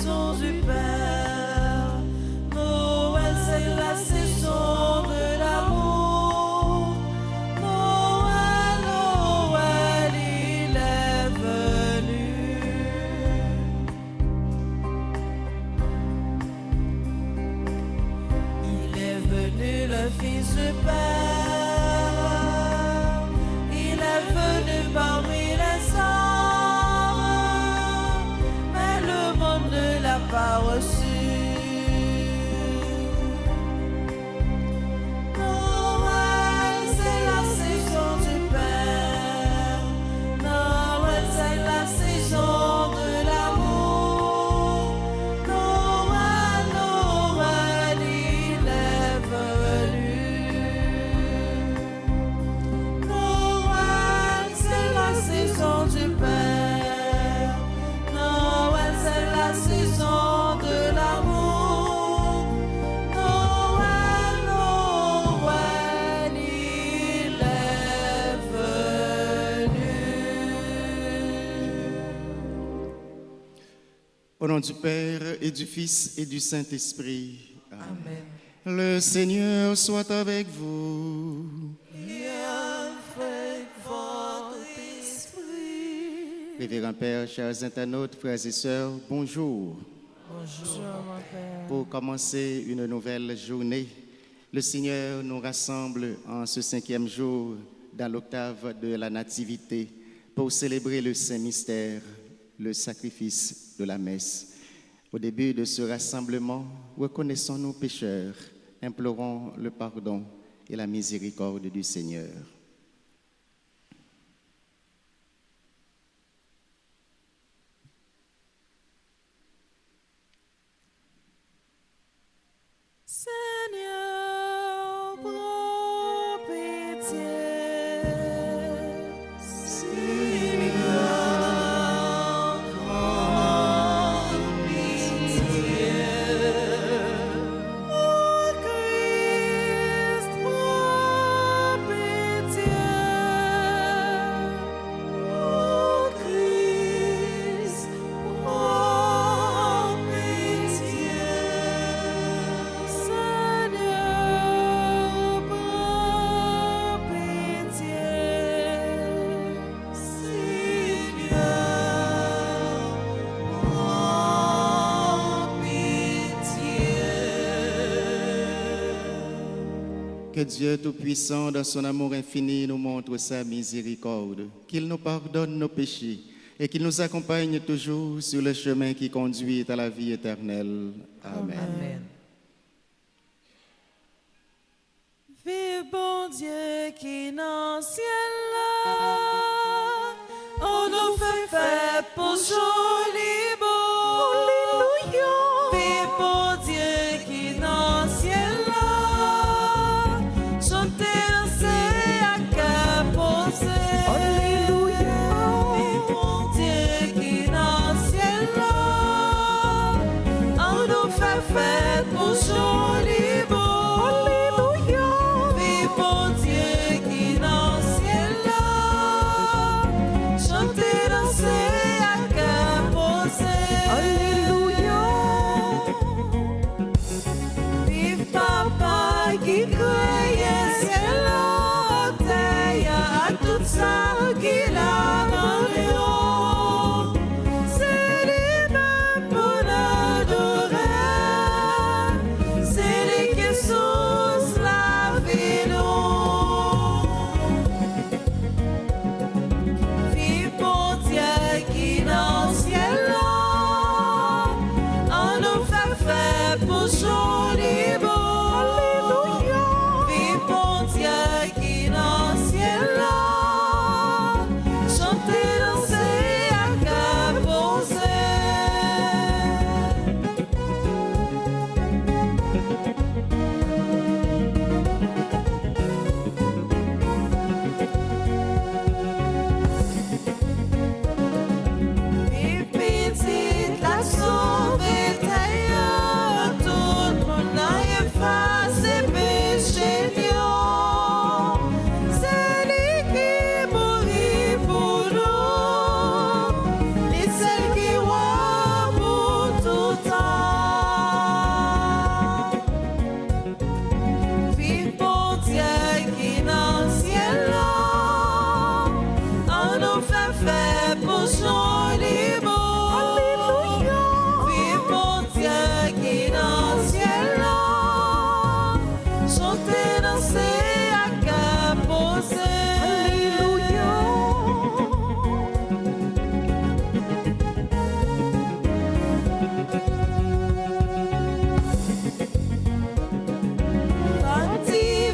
saison du Père. Noël, c'est la saison de l'amour. Noël, Noël, il est venu. Il est venu le Fils du Père. Il est venu parmi les hommes, mais le monde ne l'a pas reçu. Noël, c'est la saison du Père. Noël, c'est la saison de l'amour. Noël, Noël, il est venu. Noël, c'est la saison du Père. Noël, c'est la saison de l'amour. Noël, Noël, il est venu. Au nom du Père et du Fils et du Saint-Esprit. Amen. Le Seigneur soit avec vous. Et avec votre esprit. Révérend Père, chers internautes, frères et sœurs, bonjour. Bonjour, mon Père. Pour commencer une nouvelle journée, le Seigneur nous rassemble en ce 5e jour dans l'octave de la Nativité pour célébrer le Saint Mystère, le sacrifice de la messe. Au début de ce rassemblement, reconnaissons nos pécheurs, implorons le pardon et la miséricorde du Seigneur. Seigneur, prends pitié. Seigneur, prends pitié. Oh Christ, prends pitié. Oh Christ, prends pitié. Seigneur, prends pitié. Seigneur, prends pitié. Que Dieu Tout-Puissant, dans son amour infini, nous montre sa miséricorde, qu'il nous pardonne nos péchés et qu'il nous accompagne toujours sur le chemin qui conduit à la vie éternelle. Amen. Amen. Vive bon Dieu qui dans le ciel là, on nous fait fête pour joli beau. Alléluia. Vive bon Dieu qui dans le ciel là, chanter, danser à cœur posé. Alléluia. Vive bon Dieu qui dans le ciel là, on nous fait fête pour joli beau. Alléluia. Vive bon Dieu qui dans le ciel là, chanter, danser à cœur posé. pour joli beau. Alléluia. Vive mon Dieu qui dans le ciel là. Chanter, danser à cœur posé.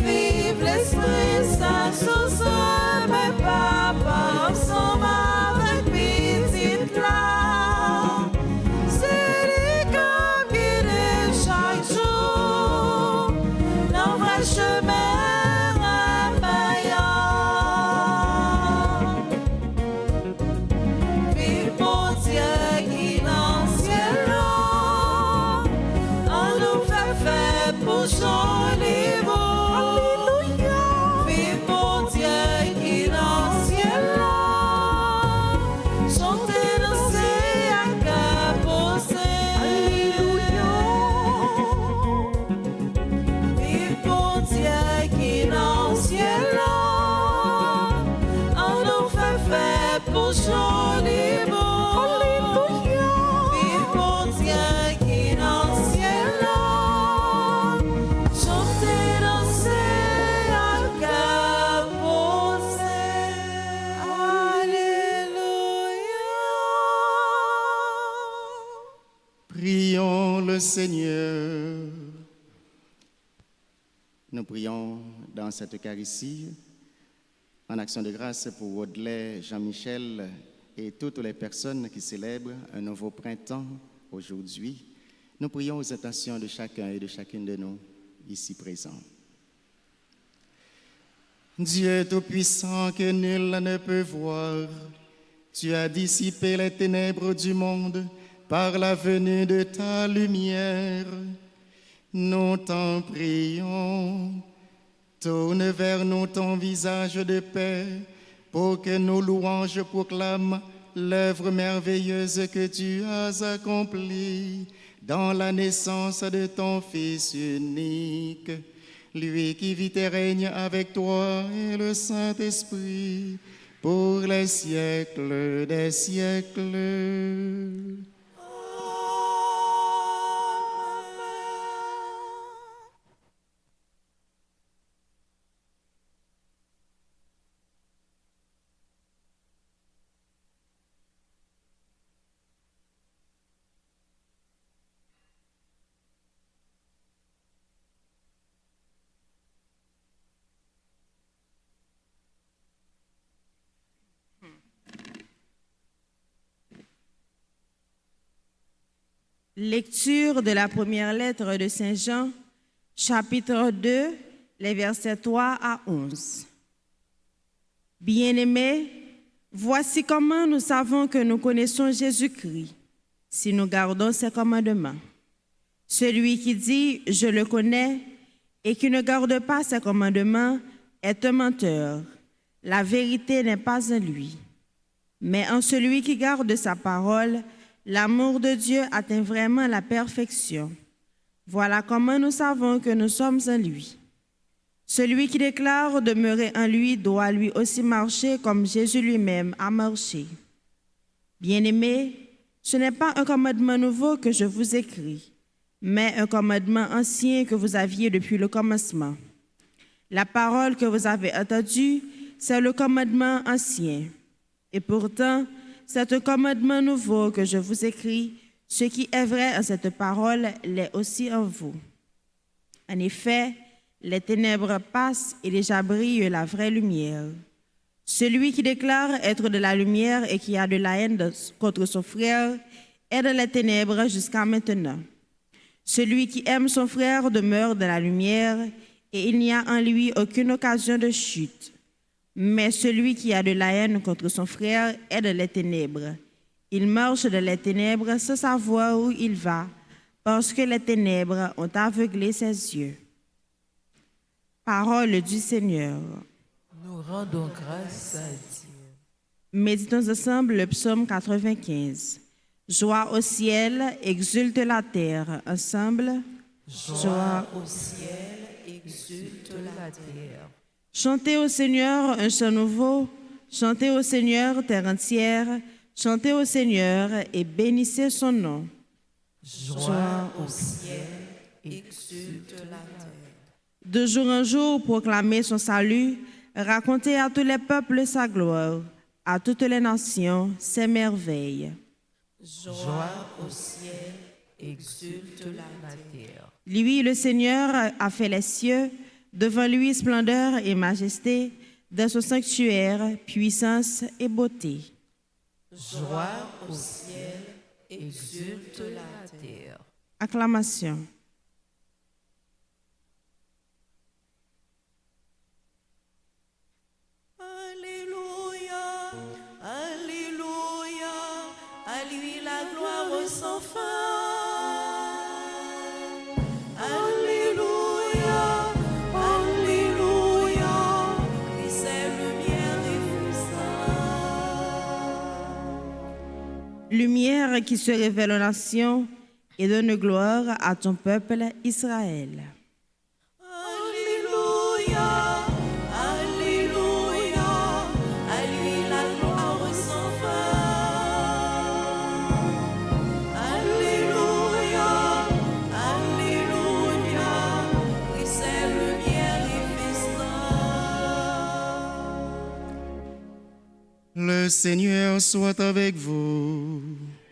Vive l'Esprit Saint sous ce mes papas ensemble avec petite là. C'est lui qui guide chaque jour dans vrai chemin ramaillant. Vive mon Dieu qui dans le ciel là, on nous fait pour joli beau. Vive mon Dieu qui dans le ciel là, chanter, danser à cœur posé. Vive mon Dieu qui dans le ciel là, on nous fait pour joli beau. Vive mon Dieu qui dans le ciel là, chanter, danser à cœur posé. Alléluia. Prions le Seigneur. Nous prions dans cette Eucharistie en action de grâce pour Audley, Jean-Michel et toutes les personnes qui célèbrent un nouveau printemps aujourd'hui. Nous prions aux intentions de chacun et de chacune de nous ici présents. Dieu Tout-Puissant que nul ne peut voir, tu as dissipé les ténèbres du monde par la venue de ta lumière. Nous t'en prions, tourne vers nous ton visage de paix pour que nos louanges proclament l'œuvre merveilleuse que tu as accomplie dans la naissance de ton Fils unique, lui qui vit et règne avec toi et le Saint-Esprit pour les siècles des siècles. Lecture de la première lettre de Saint Jean, chapitre 2, les versets 3 à 11. Bien-aimés, voici comment nous savons que nous connaissons Jésus-Christ, si nous gardons ses commandements. Celui qui dit « Je le connais » et qui ne garde pas ses commandements est un menteur. La vérité n'est pas en lui. Mais en celui qui garde sa parole, l'amour de Dieu atteint vraiment la perfection. Voilà comment nous savons que nous sommes en lui. Celui qui déclare demeurer en lui doit lui aussi marcher comme Jésus lui-même a marché. Bien-aimés, ce n'est pas un commandement nouveau que je vous écris, mais un commandement ancien que vous aviez depuis le commencement. La parole que vous avez entendue, c'est le commandement ancien. Et pourtant, c'est un commandement nouveau que je vous écris. Ce qui est vrai en cette parole l'est aussi en vous. En effet, les ténèbres passent et déjà brille la vraie lumière. Celui qui déclare être de la lumière et qui a de la haine contre son frère est dans les ténèbres jusqu'à maintenant. Celui qui aime son frère demeure dans la lumière et il n'y a en lui aucune occasion de chute. Mais celui qui a de la haine contre son frère est dans les ténèbres. Il marche dans les ténèbres sans savoir où il va, parce que les ténèbres ont aveuglé ses yeux. Parole du Seigneur. Nous rendons grâce à Dieu. Méditons ensemble le psaume 95. Joie au ciel, exulte la terre. Ensemble. Joie au ciel, exulte la terre. Chantez au Seigneur un chant nouveau. Chantez au Seigneur, terre entière. chantez au Seigneur et bénissez son nom. Joie au ciel, exulte la terre. De jour en jour, proclamez son salut, racontez à tous les peuples sa gloire, à toutes les nations ses merveilles. Joie au ciel, exulte la terre. Lui, le Seigneur, a fait les cieux, devant lui splendeur et majesté, dans son sanctuaire, puissance et beauté. Joie au ciel, exulte la terre. Acclamation. Alléluia, Alléluia, à lui la gloire sans fin. Alléluia, Alléluia, Christ est lumière et puissance. Lumière qui se révèle aux nations et donne gloire à ton peuple Israël. Alléluia, Alléluia, à lui la gloire sans fin. Alléluia, Alléluia, Christ est lumière et festin. Le Seigneur soit avec vous.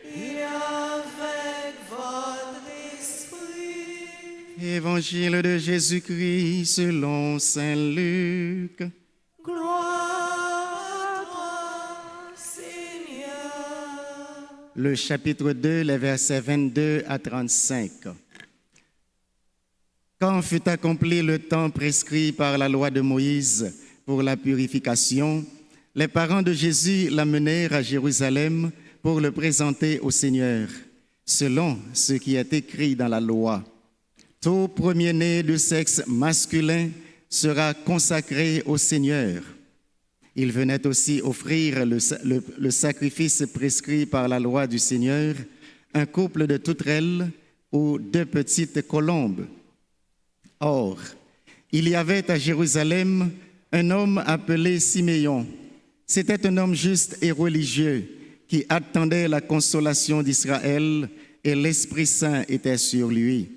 Et avec votre esprit. Évangile de Jésus-Christ selon Saint Luc. Gloire à toi, Seigneur. Le chapitre 2, les versets 22 à 35. Quand fut accompli le temps prescrit par la loi de Moïse pour la purification, les parents de Jésus l'amenèrent à Jérusalem pour le présenter au Seigneur, selon ce qui est écrit dans la loi. Tout premier-né de sexe masculin sera consacré au Seigneur. Il venait aussi offrir le sacrifice prescrit par la loi du Seigneur, un couple de touterelles ou 2 petites colombes. Or, il y avait à Jérusalem un homme appelé Siméon. C'était un homme juste et religieux qui attendait la consolation d'Israël et l'Esprit Saint était sur lui.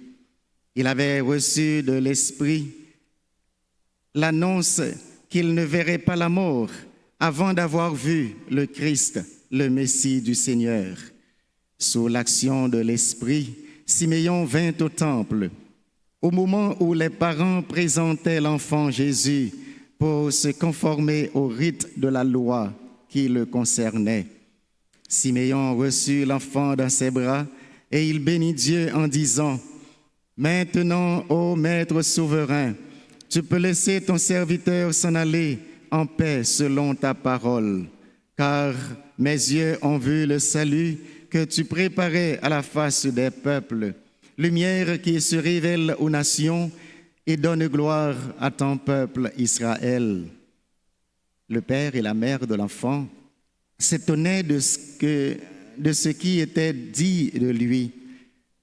Il avait reçu de l'Esprit l'annonce qu'il ne verrait pas la mort avant d'avoir vu le Christ, le Messie du Seigneur. Sous l'action de l'Esprit, Siméon vint au temple. Au moment où les parents présentaient l'enfant Jésus pour se conformer au rite de la loi qui le concernait, Siméon reçut l'enfant dans ses bras et il bénit Dieu en disant: « Maintenant, ô Maître souverain, tu peux laisser ton serviteur s'en aller en paix selon ta parole, car mes yeux ont vu le salut que tu préparais à la face des peuples, lumière qui se révèle aux nations et donne gloire à ton peuple Israël. » Le père et la mère de l'enfant s'étonnaient de ce qui était dit de lui.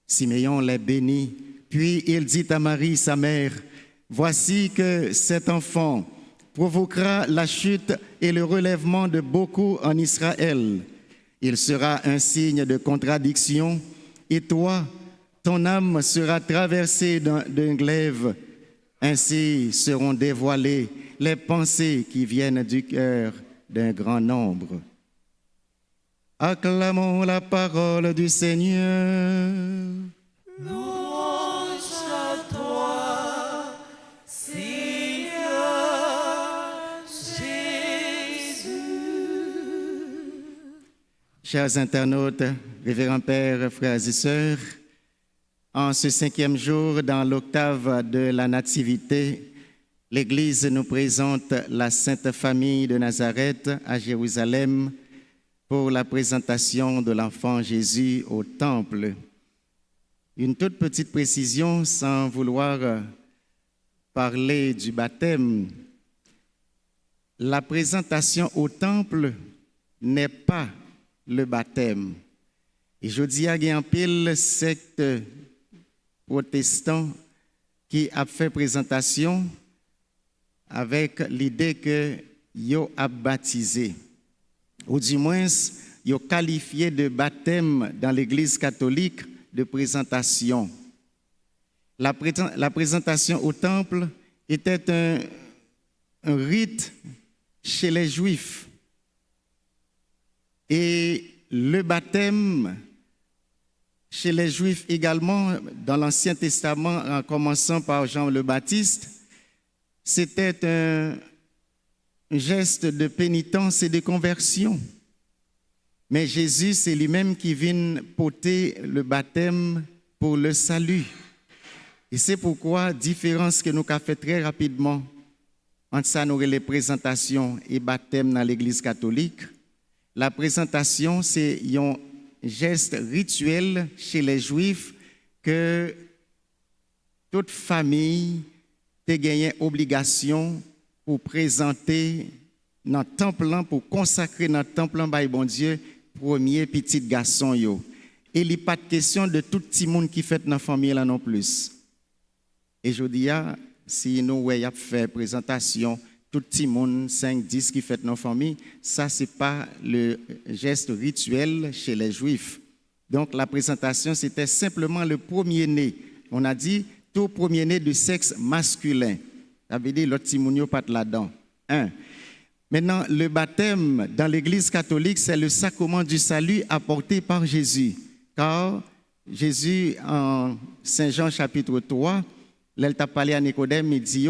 Siméon les bénit, puis il dit à Marie, sa mère: « Voici que cet enfant provoquera la chute et le relèvement de beaucoup en Israël. Il sera un signe de contradiction, et toi, ton âme sera traversée d'un glaive. Ainsi seront dévoilées les pensées qui viennent du cœur d'un grand nombre. » Acclamons la parole du Seigneur. Louange à toi, Seigneur Jésus. Chers internautes, révérends pères, frères et sœurs, en ce 5e jour, dans l'octave de la Nativité, l'Église nous présente la Sainte Famille de Nazareth à Jérusalem pour la présentation de l'enfant Jésus au temple. Une toute petite précision sans vouloir parler du baptême. La présentation au temple n'est pas le baptême. Et je dis à Guiampil, secte protestant qui a fait présentation avec l'idée que yo a baptisé. Ou du moins, ils ont qualifié de baptême dans l'Église catholique de présentation. La présentation au temple était un rite chez les Juifs. Et le baptême chez les Juifs également, dans l'Ancien Testament, en commençant par Jean le Baptiste, c'était un geste de pénitence et de conversion. Mais Jésus, c'est lui-même qui vient porter le baptême pour le salut. Et c'est pourquoi, différence que nous avons fait très rapidement, entre ça, nous avons les présentations et baptême dans l'Église catholique. La présentation, c'est un geste rituel chez les Juifs que toute famille a gagné obligation pour présenter dans le temple, pour consacrer dans le temple, bon Dieu, premier petit garçon. Et il n'y a pas de question de tout petit monde qui fait dans la famille là non plus. Et je dis, si nous avons fait présentation, tout petit monde, 5, 10 qui fait dans la famille, ça, ce n'est pas le geste rituel chez les Juifs. Donc, la présentation, c'était simplement le premier-né. On a dit, tout premier-né de sexe masculin. Ça veut dire, l'autre petit monde, pas là-dedans. Maintenant, le baptême dans l'Église catholique, c'est le sacrement du salut apporté par Jésus. Car Jésus, en Saint Jean chapitre 3, là, il t'a parlé à Nicodème, il dit,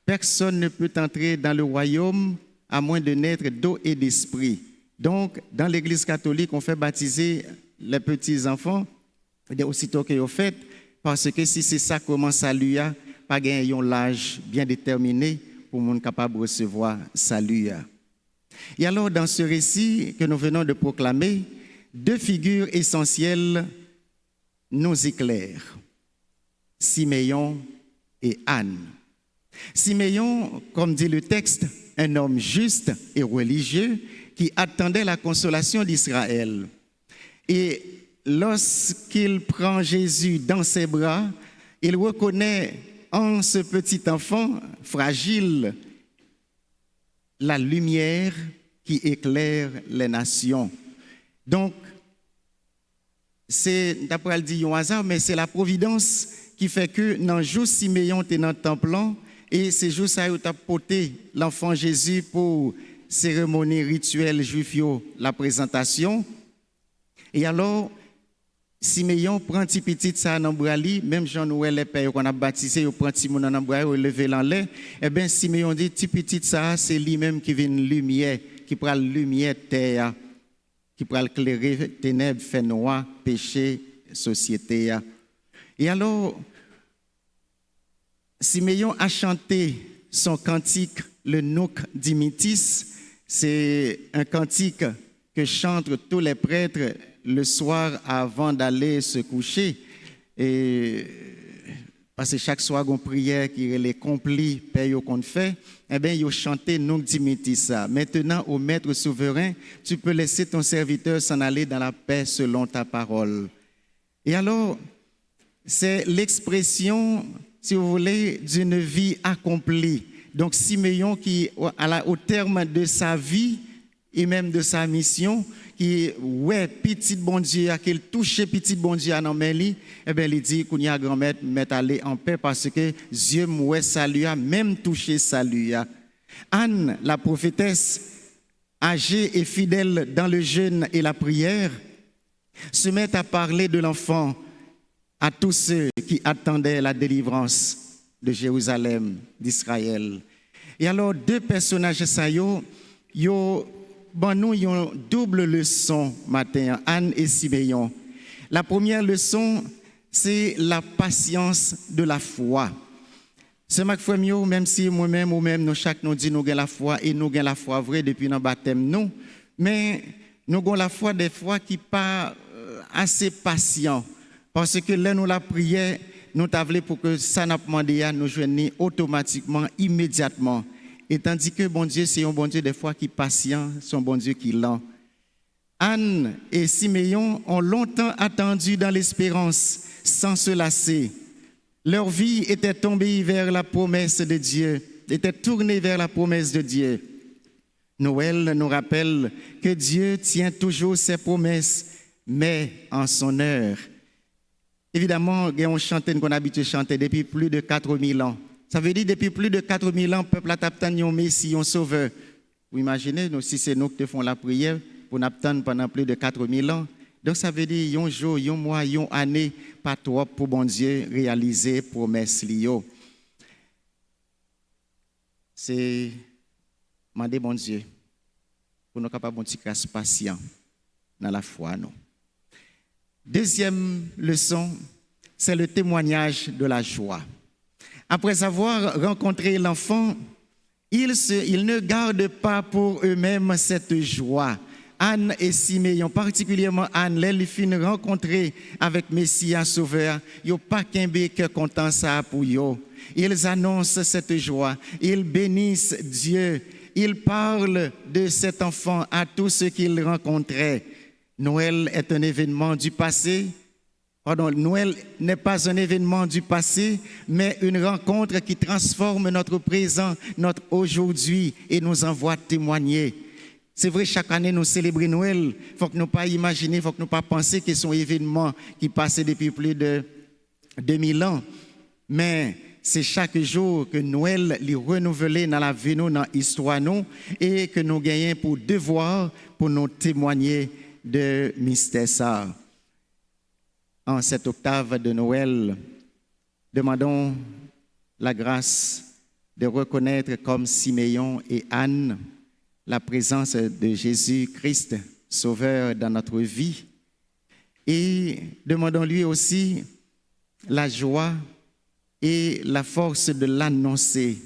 personne ne peut entrer dans le royaume à moins de naître d'eau et d'esprit. Donc, dans l'Église catholique, on fait baptiser les petits-enfants, aussitôt qu'ils ont fait, parce que si c'est ça, comment salut, pas gagner un âge bien déterminé pour monde capable de recevoir salut. Et alors, dans ce récit que nous venons de proclamer, deux figures essentielles nous éclairent, Siméon et Anne. Siméon, comme dit le texte, un homme juste et religieux qui attendait la consolation d'Israël. Et lorsqu'il prend Jésus dans ses bras, il reconnaît en ce petit enfant fragile la lumière qui éclaire les nations. Donc, c'est, d'après le dit un hasard, mais c'est la providence qui fait que dans le jour Siméon était dans le temple, et ces jours ça a porté l'enfant Jésus pour cérémonie rituelle juif, la présentation. Et alors, Siméon prend petit petit ça dans brali, même Jean-Noël les pères qu'on a baptisé, il prend petit mon dans brali, il lever en l'air. Eh bien Siméon dit petit petit ça, c'est lui-même qui vient lumière, qui prend lumière terre, qui prend éclairer ténèbres, fait noir, péché, société. Et alors Siméon a chanté son cantique, le Nunc Dimittis. C'est un cantique que chantent tous les prêtres le soir avant d'aller se coucher. Et parce que chaque soir, on prière qui est les complis, paye qu'on fait, eh bien, ils ont chanté Nunc Dimittis. Maintenant, au Maître souverain, tu peux laisser ton serviteur s'en aller dans la paix selon ta parole. Et alors, c'est l'expression, si vous voulez, d'une vie accomplie. Donc, Siméon qui, au terme de sa vie et même de sa mission, qui, ouais, petit bon Dieu, qu'il touche petit bon Dieu à nos mains, eh bien, il dit qu'on y a grand-mère, mettre aller en paix parce que Dieu m'a salué, même touché salut. Anne, la prophétesse, âgée et fidèle dans le jeûne et la prière, se met à parler de l'enfant à tous ceux qui attendaient la délivrance de Jérusalem, d'Israël. Et alors, deux personnages, ça, nous avons une double leçon matin, Anne et Siméon. La première leçon, c'est la patience de la foi. C'est ma foi, même si moi-même ou même nous chaque nous dit nous avons la foi et nous avons la foi vraie depuis notre baptême, nous, mais nous avons la foi des fois qui n'est pas assez patient. Parce que là, nous la prière, nous t'avons pour que ça n'a pas demandé, nous joignons automatiquement, immédiatement. Et tandis que bon Dieu, c'est un bon Dieu des fois qui est patient, c'est un bon Dieu qui est lent. Anne et Siméon ont longtemps attendu dans l'espérance, sans se lasser. Leur vie était tombée vers la promesse de Dieu, était tournée vers la promesse de Dieu. Noël nous rappelle que Dieu tient toujours ses promesses, mais en son heure. Évidemment, on chante qu'on a habitué à chanter depuis plus de 4000 ans. Ça veut dire depuis plus de 4000 ans, le peuple a attendu un Messie, un sauveur. Vous imaginez, si c'est nous qui faisons la prière, pour attendre pendant plus de 4000 ans. Donc ça veut dire un jour, un mois, une année, pas trop pour bon Dieu réaliser promesse Lio. C'est demander bon Dieu pour nous capables de être patients dans la foi. Non. Deuxième leçon, c'est le témoignage de la joie. Après avoir rencontré l'enfant, ils ne gardent pas pour eux-mêmes cette joie. Anne et Siméon, particulièrement Anne, les filles rencontrées avec Messia Sauveur, ils n'ont pas qu'un cœur content ça pour eux. Ils annoncent cette joie, ils bénissent Dieu, ils parlent de cet enfant à tous ceux qu'ils rencontraient. Noël est un événement du passé. Pardon, Noël n'est pas un événement du passé, mais une rencontre qui transforme notre présent, notre aujourd'hui et nous envoie témoigner. C'est vrai, chaque année, nous célébrons Noël. Il ne faut que nous pas imaginer, il ne faut que nous pas penser que c'est un événement qui passait depuis plus de 2000 ans. Mais c'est chaque jour que Noël est renouvelé dans la vie, dans l'histoire, et que nous gagnons pour devoir, pour nous témoigner de mystère ça. En cette octave de Noël, demandons la grâce de reconnaître comme Siméon et Anne la présence de Jésus-Christ, Sauveur dans notre vie. Et demandons-lui aussi la joie et la force de l'annoncer.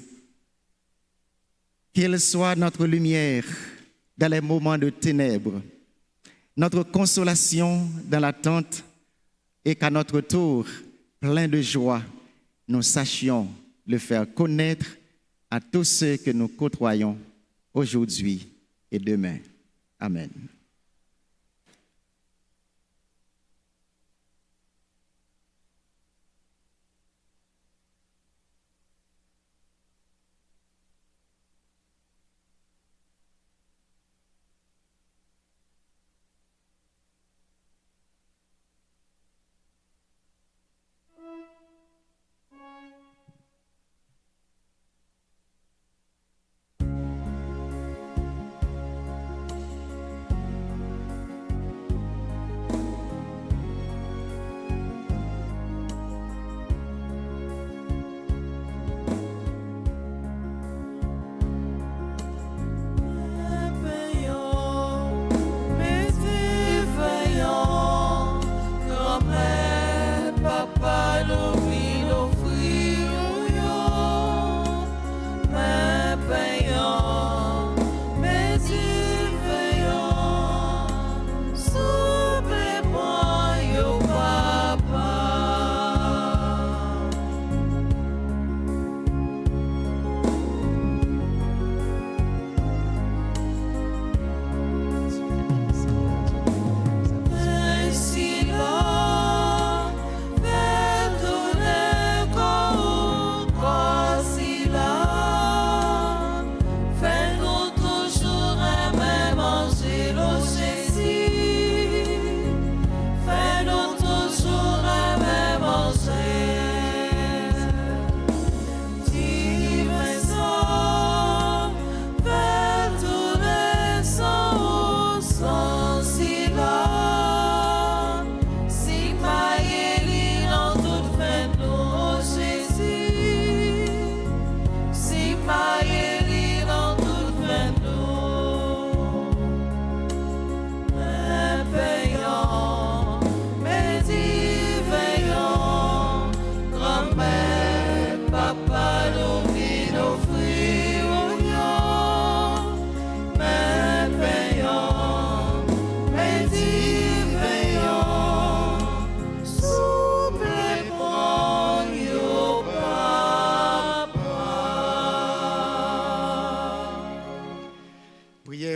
Qu'il soit notre lumière dans les moments de ténèbres, notre consolation dans l'attente, et qu'à notre tour, plein de joie, nous sachions le faire connaître à tous ceux que nous côtoyons aujourd'hui et demain. Amen.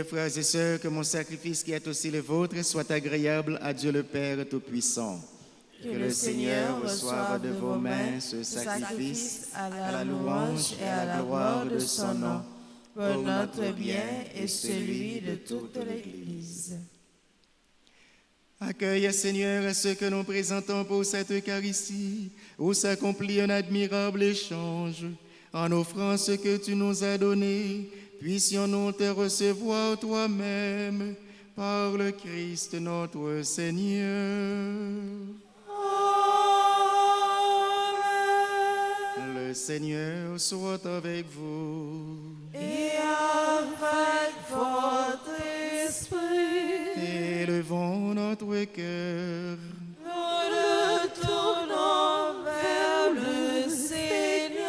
Frères et sœurs, que mon sacrifice qui est aussi le vôtre soit agréable à Dieu le Père Tout-Puissant. Que le Seigneur reçoive de vos mains ce sacrifice à la louange et à la gloire de son nom, pour notre bien et celui de toute l'Église. Accueille, Seigneur, ce que nous présentons pour cette Eucharistie, où s'accomplit un admirable échange. En offrant ce que tu nous as donné, puissions-nous te recevoir toi-même par le Christ notre Seigneur. Amen. Le Seigneur soit avec vous. Et avec votre esprit, Élevons notre cœur. nous le tournons vers le Seigneur.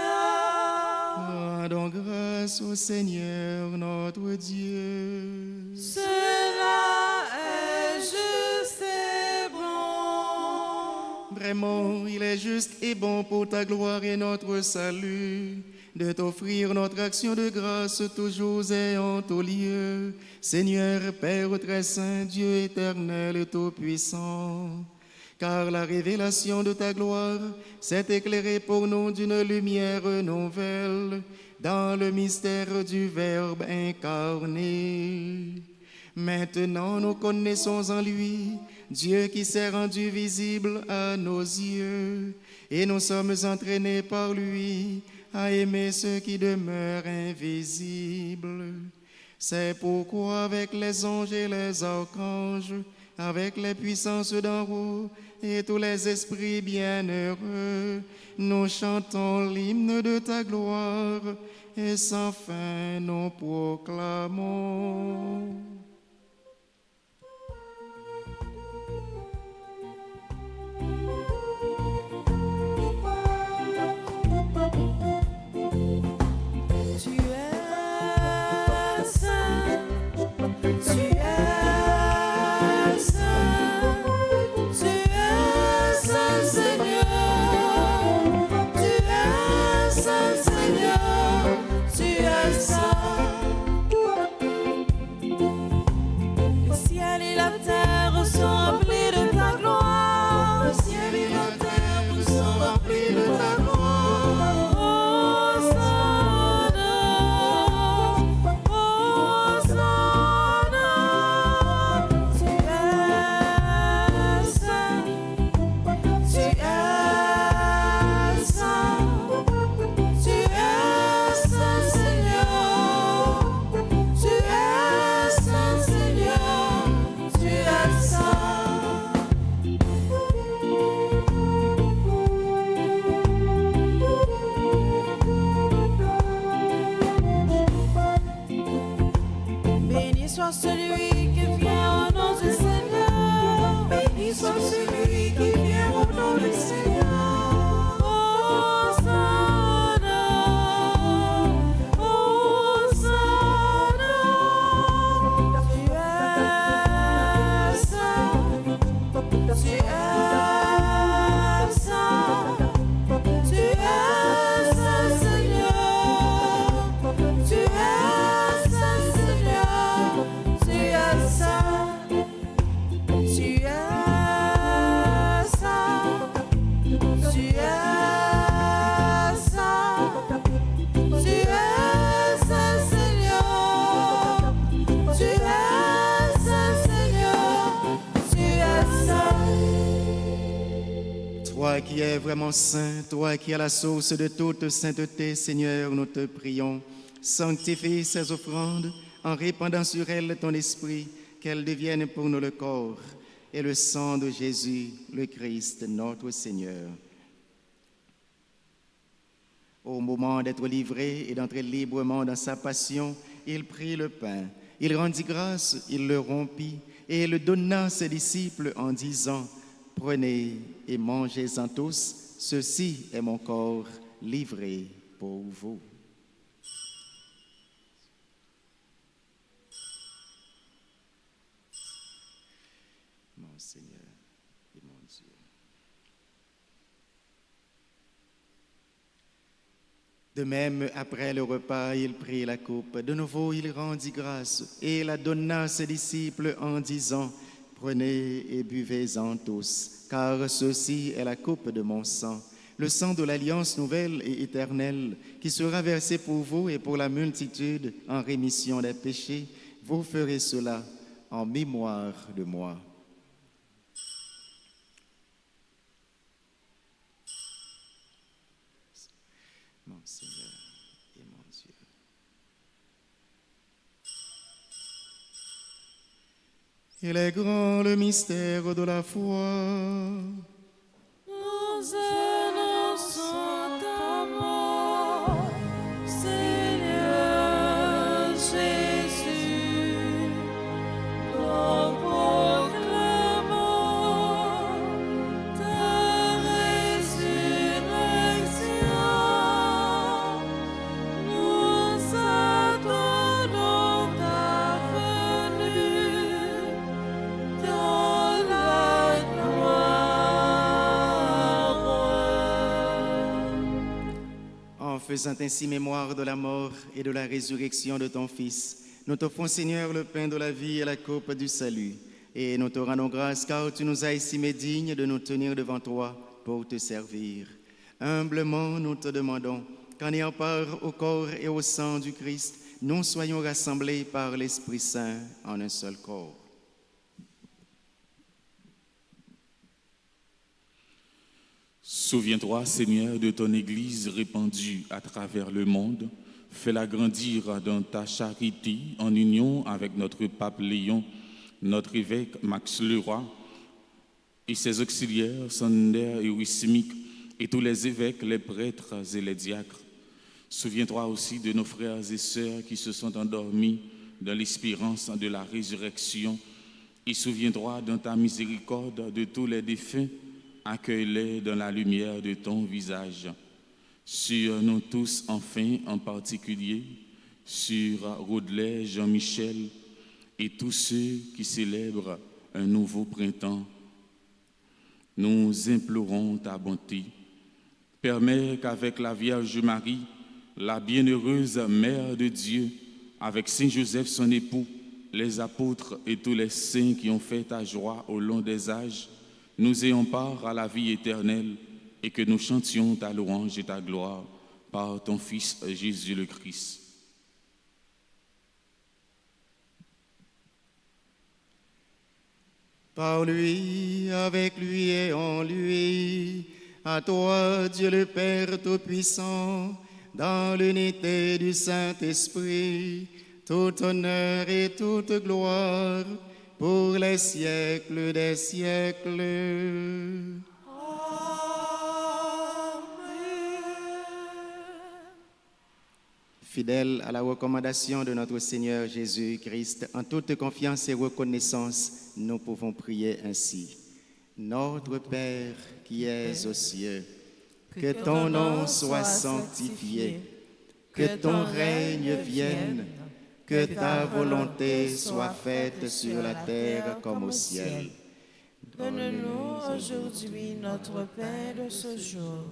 Rendons grâce au Seigneur notre Dieu. Cela est juste et bon. Vraiment, il est juste et bon pour ta gloire et notre salut de t'offrir notre action de grâce toujours et en tout lieu. Seigneur, Père très saint, Dieu éternel et tout-puissant, car la révélation de ta gloire s'est éclairée pour nous d'une lumière nouvelle dans le mystère du Verbe incarné. Maintenant, nous connaissons en lui Dieu qui s'est rendu visible à nos yeux, et nous sommes entraînés par lui à aimer ceux qui demeurent invisibles. C'est pourquoi avec les anges et les archanges, avec les puissances d'en haut et tous les esprits bienheureux, nous chantons l'hymne de ta gloire et sans fin nous proclamons. Tu es saint, tu es saint, tu es saint Seigneur, tu es saint Seigneur, tu es saint. Le ciel et la terre sont remplis de ta gloire, le ciel et la terre sont remplis de ta gloire. Béni soit celui qui vient au nom du Seigneur. Béni soit celui qui vient au nom du Seigneur. Hosanna, Hosanna. Tu es saint, tu es saint, tu es saint Seigneur, tu es saint Seigneur, tu es saint, tu es saint, tu es saint, tu es saint Seigneur, tu es saint Seigneur, tu es saint. Toi qui es vraiment saint, toi qui es la source de toute sainteté, Seigneur, nous te prions. Sanctifie ces offrandes en répandant sur elles ton esprit, qu'elles deviennent pour nous le corps et le sang de Jésus, le Christ, notre Seigneur. Au moment d'être livré et d'entrer librement dans sa passion, il prit le pain, il rendit grâce, il le rompit et le donna à ses disciples en disant: Prenez et mangez-en tous, ceci est mon corps livré pour vous. Mon Seigneur et mon Dieu. De même, après le repas, il prit la coupe. De nouveau, il rendit grâce et la donna à ses disciples en disant: Prenez et buvez-en tous, car ceci est la coupe de mon sang, le sang de l'alliance nouvelle et éternelle qui sera versé pour vous et pour la multitude en rémission des péchés, vous ferez cela en mémoire de moi. Mon Seigneur et mon Dieu. Il est grand le mystère de la foi. Nous annonçons ta mort, Seigneur Jésus. Nous proclamons ta résurrection. Nous attendons ta venue dans la gloire. En faisant ainsi mémoire de la mort et de la résurrection de ton Fils, nous t'offrons, Seigneur, le pain de la vie et la coupe du salut. Et nous te rendons grâce car tu nous as estimés dignes de nous tenir devant toi pour te servir. Humblement, nous te demandons qu'en ayant part au corps et au sang du Christ, nous soyons rassemblés par l'Esprit Saint en un seul corps. Souviens-toi, Seigneur, de ton Église répandue à travers le monde. Fais-la grandir dans ta charité en union avec notre pape Léon, notre évêque Max Leroy et ses auxiliaires Sander et Wissimique et tous les évêques, les prêtres et les diacres. Souviens-toi aussi de nos frères et sœurs qui se sont endormis dans l'espérance de la résurrection et souviens-toi dans ta miséricorde de tous les défunts. Accueille-les dans la lumière de ton visage. Sur nous tous, enfin, en particulier, sur Rodelais, Jean-Michel et tous ceux qui célèbrent un nouveau printemps, nous implorons ta bonté. Permets qu'avec la Vierge Marie, la bienheureuse Mère de Dieu, avec Saint Joseph son époux, les apôtres et tous les saints qui ont fait ta joie au long des âges, nous ayons part à la vie éternelle et que nous chantions ta louange et ta gloire par ton Fils Jésus le Christ. Par lui, avec lui et en lui, à toi, Dieu le Père Tout-Puissant, dans l'unité du Saint-Esprit, tout honneur et toute gloire, pour les siècles des siècles. Fidèle à la recommandation de notre Seigneur Jésus-Christ, en toute confiance et reconnaissance, nous pouvons prier ainsi. Notre Père qui es aux cieux, que ton nom soit sanctifié, que ton règne vienne, que ta volonté soit faite sur la terre comme au ciel. Donne-nous aujourd'hui notre pain de ce jour.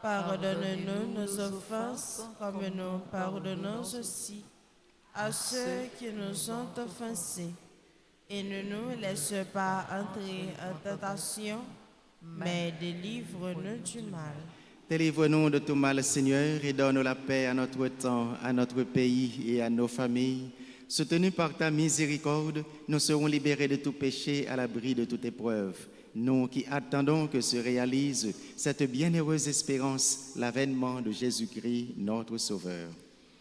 Pardonne-nous nos offenses comme nous pardonnons aussi à ceux qui nous ont offensés. Et ne nous laisse pas entrer en tentation, mais délivre-nous du mal. Délivre-nous de tout mal, Seigneur, et donne la paix à notre temps, à notre pays et à nos familles. Soutenus par ta miséricorde, nous serons libérés de tout péché, à l'abri de toute épreuve. Nous qui attendons que se réalise cette bienheureuse espérance, l'avènement de Jésus-Christ, notre Sauveur.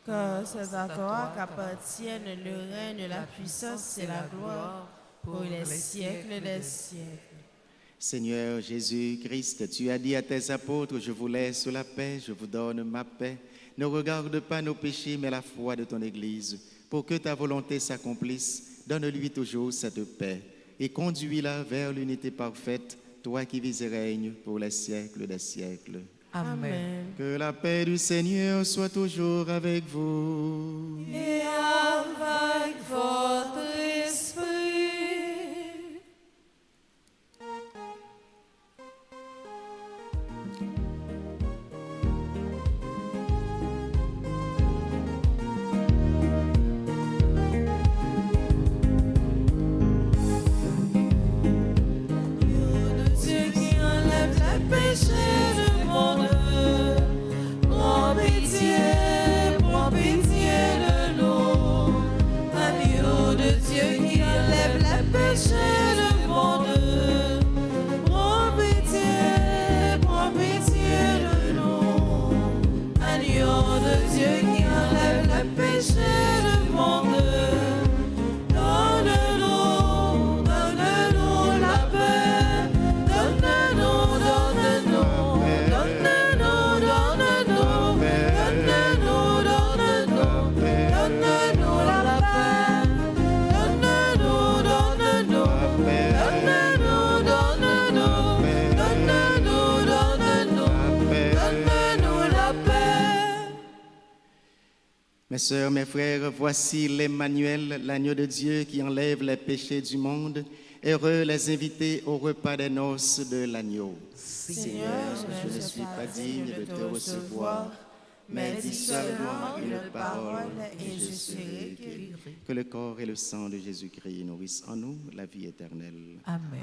Car c'est à toi qu'appartiennent le règne, la puissance et la gloire pour les siècles des siècles. Seigneur Jésus-Christ, tu as dit à tes apôtres, je vous laisse la paix, je vous donne ma paix. Ne regarde pas nos péchés, mais la foi de ton Église. Pour que ta volonté s'accomplisse, donne-lui toujours cette paix et conduis-la vers l'unité parfaite, toi qui vis et règnes pour les siècles des siècles. Amen. Que la paix du Seigneur soit toujours avec vous. Et avec votre esprit. Dieu qui enlève les péchés du monde. Mes sœurs, mes frères, voici l'Emmanuel, l'agneau de Dieu qui enlève les péchés du monde. Heureux les invités au repas des noces de l'agneau. Seigneur, je ne suis pas digne de te recevoir, mais dis seulement une parole et je serai guéri. Que le corps et le sang de Jésus-Christ nourrissent en nous la vie éternelle. Amen.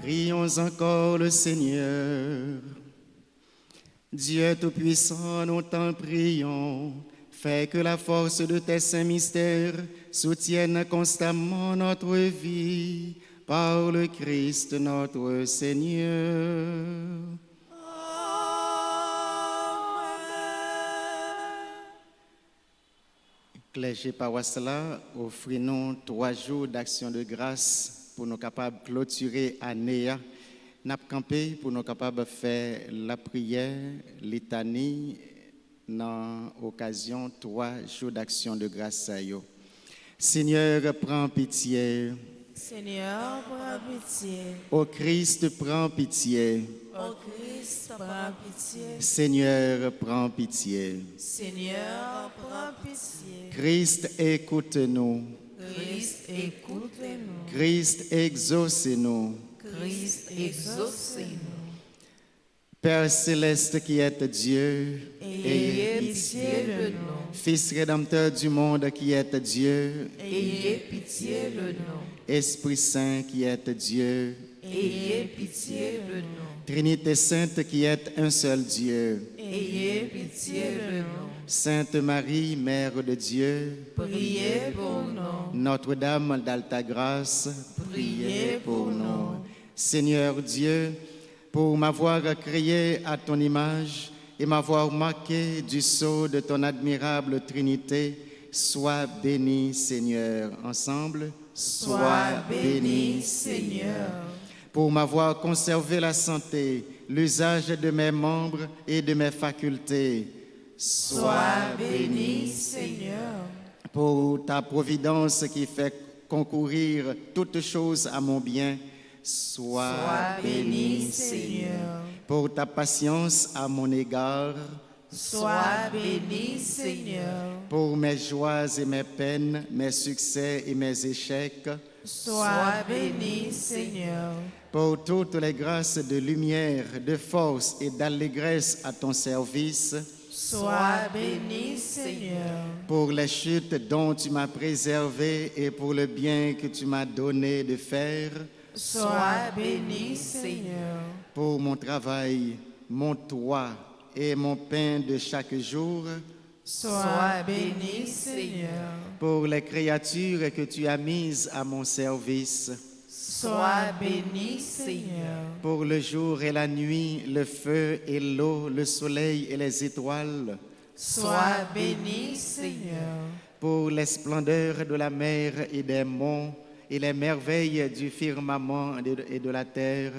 Prions encore le Seigneur. Dieu Tout-Puissant, nous t'en prions. Fais que la force de tes saints mystères soutienne constamment notre vie par le Christ notre Seigneur. Clergé paroisse là, offrez-nous 3 jours d'action de grâce pour nous capables de clôturer l'année. Nous avons campé pour nous capables de faire la prière, litanie, dans l'occasion 3 jours d'action de grâce à eux. Seigneur, prends pitié. Seigneur, prends pitié. Ô Christ, prends pitié. Ô Christ, prends pitié. Seigneur, prends pitié. Seigneur, prends pitié. Christ, écoute-nous. Christ, écoute-nous. Christ, exauce-nous. Christ, exauce-nous. Père céleste qui est Dieu, Ayez pitié de nous. Fils rédempteur du monde qui est Dieu, Ayez pitié de nous. Esprit Saint qui est Dieu, Ayez pitié de nous. Trinité Sainte qui est un seul Dieu, Ayez pitié de nous. Sainte Marie, Mère de Dieu, Priez pour nous. Notre-Dame d'Alta Grâce, Priez pour nous. Seigneur Dieu, pour m'avoir créé à ton image et m'avoir marqué du sceau de ton admirable Trinité, sois béni, Seigneur. Ensemble, Sois béni, Seigneur. Pour m'avoir conservé la santé, l'usage de mes membres et de mes facultés, Sois béni, Seigneur. Pour ta providence qui fait concourir toutes choses à mon bien, sois béni, Seigneur. Pour ta patience à mon égard, Sois béni, Seigneur. pour mes joies et mes peines, mes succès et mes échecs, Sois béni, Seigneur. pour toutes les grâces de lumière, de force et d'allégresse à ton service, Sois béni, Seigneur. pour les chutes dont tu m'as préservé et pour le bien que tu m'as donné de faire, Sois béni, Seigneur. pour mon travail, mon toit et mon pain de chaque jour, Sois béni, Seigneur. pour les créatures que tu as mises à mon service, Sois béni, Seigneur. pour le jour et la nuit, le feu et l'eau, le soleil et les étoiles, Sois béni, Seigneur. pour les splendeurs de la mer et des monts et les merveilles du firmament et de la terre,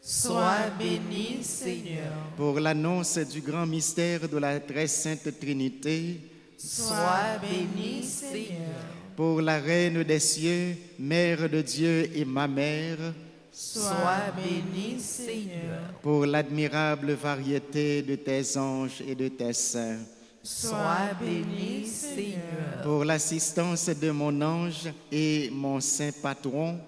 Sois béni, Seigneur. pour l'annonce du grand mystère de la très sainte Trinité, Sois béni, Seigneur. pour la Reine des cieux, Mère de Dieu et ma mère, Sois béni, Seigneur. pour l'admirable variété de tes anges et de tes saints, Sois béni, Seigneur. pour l'assistance de mon ange et mon saint patron,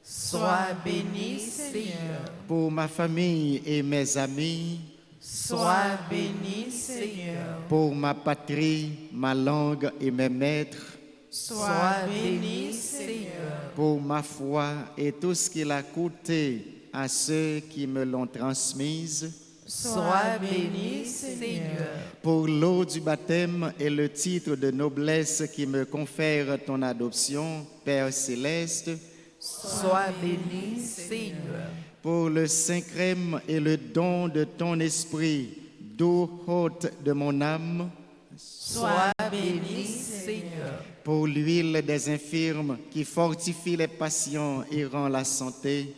Sois béni, Seigneur. pour ma famille et mes amis, Sois béni, Seigneur. pour ma patrie, ma langue et mes maîtres, Sois béni, Seigneur. pour ma foi et tout ce qu'il a coûté à ceux qui me l'ont transmise, Sois béni, Seigneur. pour l'eau du baptême et le titre de noblesse qui me confère ton adoption, Père céleste, Sois béni, Seigneur. pour le saint crème et le don de ton esprit, d'eau haute de mon âme, Sois béni, Seigneur. pour l'huile des infirmes qui fortifie les patients et rend la santé,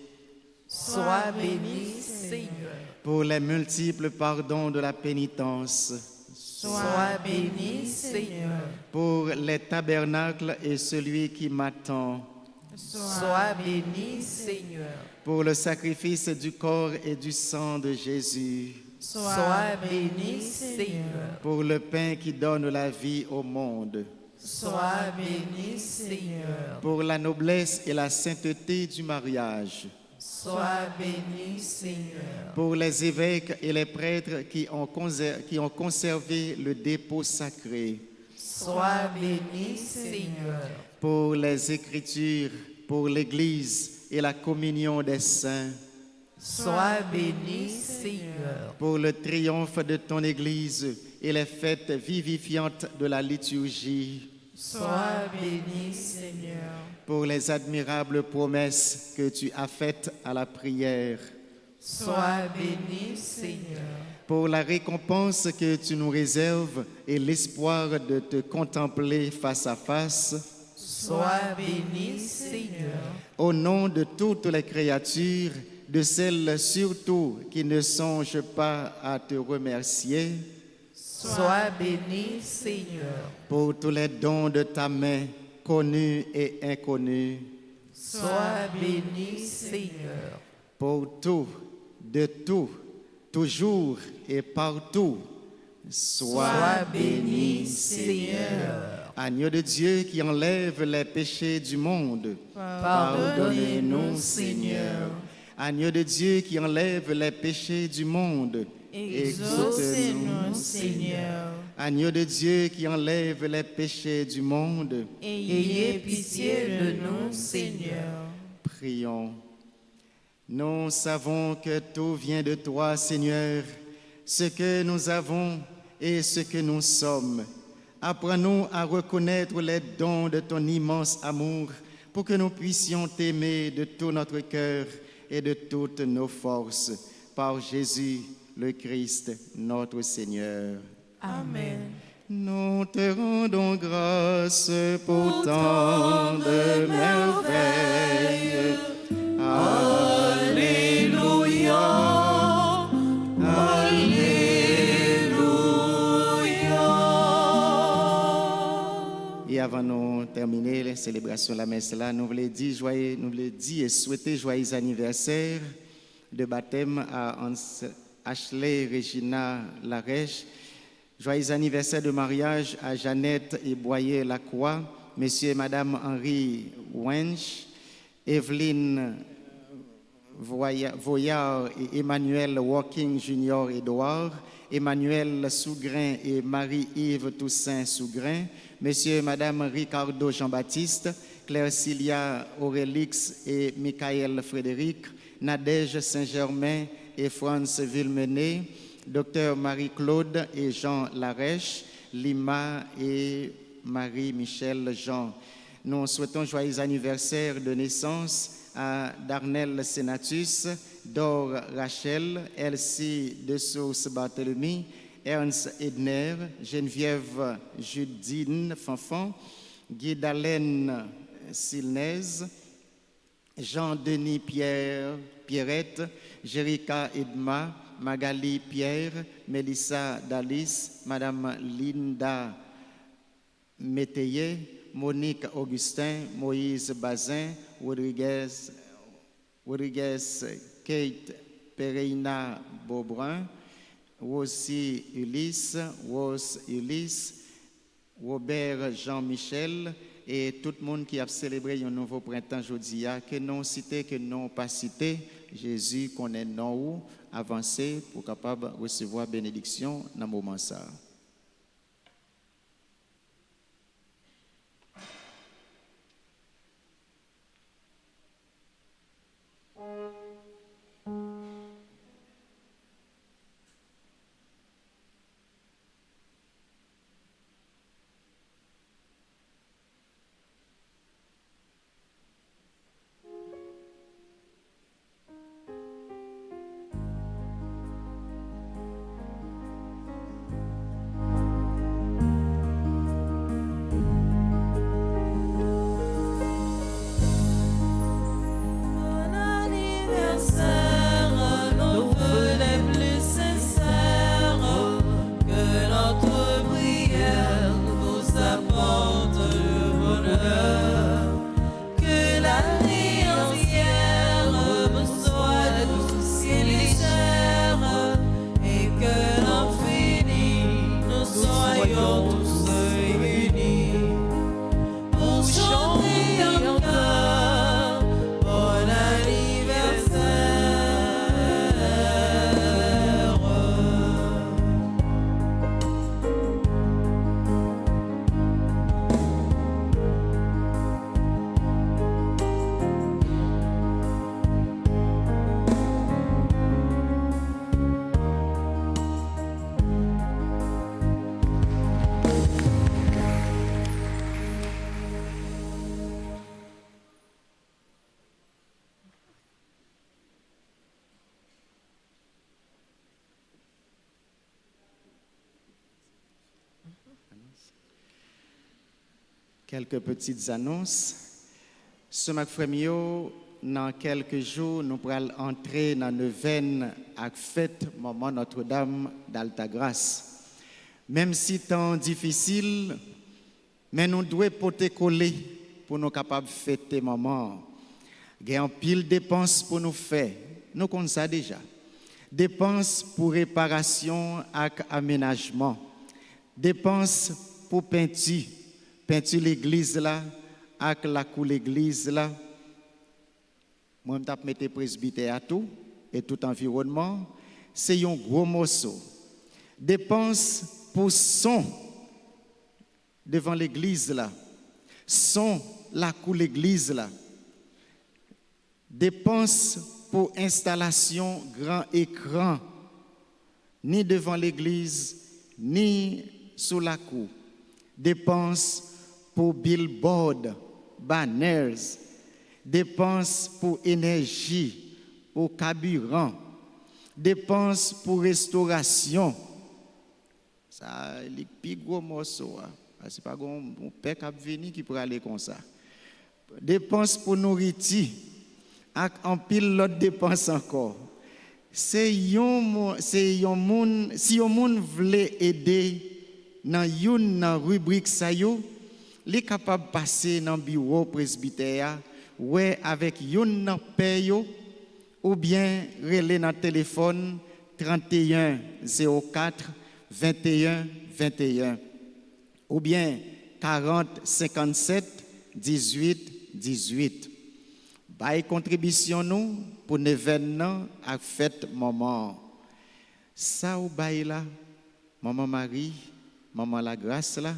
Sois béni, Seigneur. pour les multiples pardons de la pénitence, Sois béni, Seigneur. pour les tabernacles et celui qui m'attend, Sois béni, Seigneur. pour le sacrifice du corps et du sang de Jésus, Sois béni, Seigneur. pour le pain qui donne la vie au monde, Sois béni, Seigneur. pour la noblesse et la sainteté du mariage, Sois béni, Seigneur. pour les évêques et les prêtres qui ont conservé le dépôt sacré, Sois béni, Seigneur. pour les Écritures, pour l'Église et la communion des saints, Sois béni, Seigneur. Pour le triomphe de ton Église et les fêtes vivifiantes de la liturgie. Sois béni, Seigneur. Pour les admirables promesses que tu as faites à la prière. Sois béni, Seigneur. Pour la récompense que tu nous réserves et l'espoir de te contempler face à face. Sois béni, Seigneur. Au nom de toutes les créatures, de celles surtout qui ne songent pas à te remercier. Sois béni, Seigneur. Pour tous les dons de ta main, connus et inconnus. Sois béni, Seigneur. Pour tout, de tout, toujours et partout. Sois béni, Seigneur. Agneau de Dieu qui enlève les péchés du monde. Pardonnez-nous, Seigneur. Agneau de Dieu qui enlève les péchés du monde. Exaucez-nous, Seigneur. Agneau de Dieu qui enlève les péchés du monde. Ayez pitié de nous, Seigneur. Prions. Nous savons que tout vient de toi, Seigneur, ce que nous avons et ce que nous sommes. Apprends-nous à reconnaître les dons de ton immense amour pour que nous puissions t'aimer de tout notre cœur et de toutes nos forces. Par Jésus, le Christ, notre Seigneur. Amen. Nous te rendons grâce pour tant de merveilles. Alléluia, Alléluia. Et avant de terminer la célébration de la messe là, nous voulons dire et souhaiter joyeux anniversaire de baptême à Ashley Regina Larèche. Joyeux anniversaire de mariage à Jeannette et Boyer Lacroix, Monsieur et Madame Henri Wench, Evelyne Voyard et Emmanuel Walking Junior Edouard, Emmanuel Sougrain et Marie-Yves Toussaint Sougrain, Monsieur et Madame Ricardo Jean-Baptiste, Claire Cilia Aurélix et Michael Frédéric, Nadège Saint-Germain et France Villemené, Docteur Marie-Claude et Jean Larèche, Lima et Marie-Michel Jean. Nous souhaitons joyeux anniversaire de naissance à Darnell Senatus, Dor Rachel, Elsie de Sauce Barthélemy, Ernst Edner, Geneviève Judine Fanfan, Guy-Dalaine Silnez, Jean-Denis Pierrette, Jérica Edma, Magali Pierre, Mélissa Dalis, Madame Linda Métayer, Monique Augustin, Moïse Bazin, Rodriguez Kate Pereira Beaubrun, Rosy Ulysse, Rose Ulysse, Robert Jean-Michel et tout le monde qui a célébré un nouveau printemps aujourd'hui, que non cité, que non pas cité, Jésus connaît non où avancer pour capable recevoir bénédiction dans le moment ça. Quelques petites annonces. Ce matin, dans quelques jours, nous pourrons entrer dans la neuvaine à fête Maman Notre-Dame d'Altagrace. Même si temps difficile, mais nous devons porter coller pour nous capables de fêter maman. Il y a un pile de dépenses pour nous faire. Nous connaissons ça déjà. Dépenses pour réparation et aménagement. Dépenses pour peinture l'église là, avec la cour l'église là. Moi, je vais mettre presbytère à tout et tout environnement. C'est un gros morceau. Dépenses pour son devant l'église là. Son la cour l'église là. Dépenses pour installation grand écran, ni devant l'église, ni sous la cour. Dépenses pour billboard, banners, dépenses pour énergie, pour carburant, dépenses pour restauration. Ça, c'est le plus gros morceau. Ce n'est pas un père qui venu qui pourrait aller comme ça. Dépenses pour nourriture, et en pile l'autre dépense encore. Si un monde voulait aider dans une rubrique ça yo, les capable de passer dans le bureau presbytère ouais avec une paye ou bien relais dans le téléphone 31 04 21 21 ou bien 40 57 18 18. Bail contribution nous pour l'événement à fête maman. Ça ou bail là, maman Marie, maman la grâce là,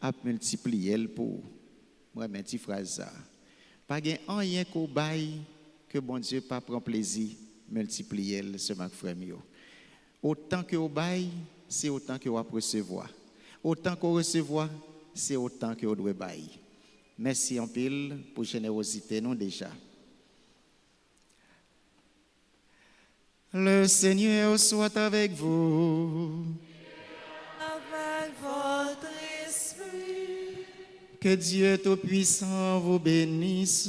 a multiplié pour moi mes petites phrases ça. Pas gain rien qu'au bail que bon Dieu pas prend plaisir multiplier ce mac frère mio. Autant que au bail, c'est autant que on recevoir. Autant qu'on recevoir, c'est autant que on doit bail. Merci en pile pour générosité nous déjà. Le Seigneur soit avec vous. Avec votre esprit. Que Dieu Tout-Puissant vous bénisse,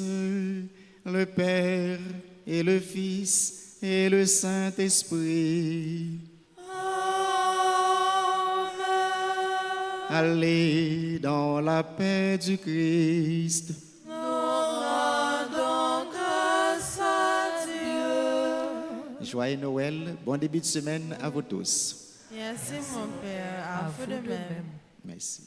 le Père et le Fils et le Saint-Esprit. Amen. Allez dans la paix du Christ. Nous rendons grâce à Dieu. Joyeux Noël, bon début de semaine à vous tous. Merci mon Père, à vous de même. Merci.